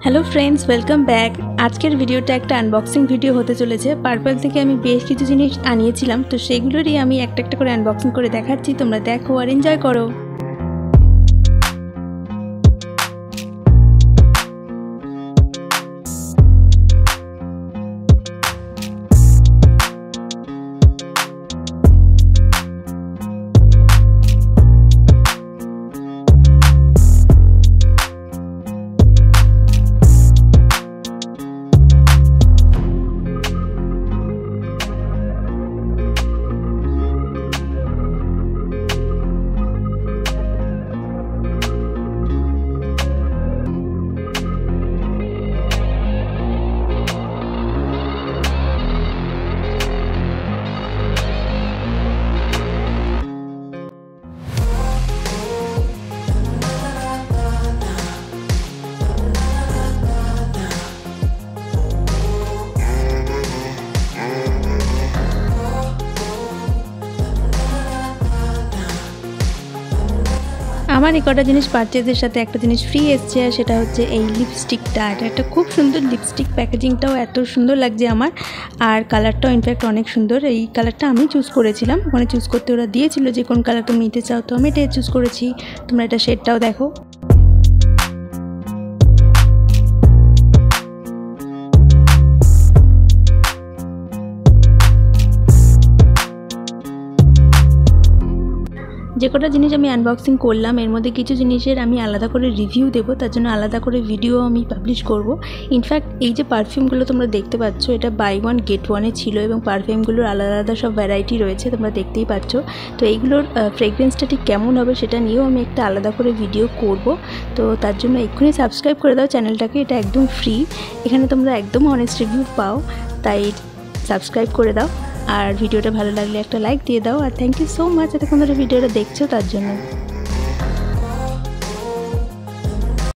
Hello friends welcome back. आजकेर भिडियोटा एक unboxing video होते चलेছে। पार्पल থেকে আমি বেশ কিছু জিনিস আনিয়েছিলাম, তো সেগুলোরই আমি একটা একটা করে আনবক্সিং করে দেখাচ্ছি। তোমরা দেখো আর এনজয় করো। আমার এই কটা জিনিস পারচেজের সাথে একটা জিনিস ফ্রি এসেছে, আর সেটা হচ্ছে এই লিপস্টিকটা। এটা একটা খুব সুন্দর লিপস্টিক, প্যাকেজিংটাও এত সুন্দর লাগছে আমার, আর কালারটাও ইনফ্যাক্ট অনেক সুন্দর। এই কালারটা আমি চুজ করেছিলাম, ওখানে চুজ করতে ওরা দিয়েছিল যে কোন কালার তুমি নিতে চাও, তো আমি এটা চুজ করেছি। তোমরা এটা শেডটাও দেখো। যে কটা জিনিস আমি আনবক্সিং করলাম এর মধ্যে কিছু জিনিসের আমি আলাদা করে রিভিউ দেবো, তার জন্য আলাদা করে ভিডিও আমি পাবলিশ করব। ইনফ্যাক্ট এই যে পারফিউমগুলো তোমরা দেখতে পাচ্ছ, এটা বাই ওয়ান গেট ওয়ানে ছিল, এবং পারফিউমগুলোর আলাদা আলাদা সব ভ্যারাইটি রয়েছে, তোমরা দেখতেই পাচ্ছ। তো এইগুলোর ফ্রেগরেন্সটা ঠিক কেমন হবে সেটা নিয়েও আমি একটা আলাদা করে ভিডিও করব। তো তার জন্য এক্ষুনি সাবস্ক্রাইব করে দাও চ্যানেলটাকে, এটা একদম ফ্রি, এখানে তোমরা একদম অনেস্ট রিভিউ পাও, তাই সাবস্ক্রাইব করে দাও। আর ভিডিওটা ভালো লাগলে একটা লাইক দিয়ে দাও। আর থ্যাংক ইউ সো মাচ এতক্ষণ ধরে ভিডিওটা দেখছো তার জন্য।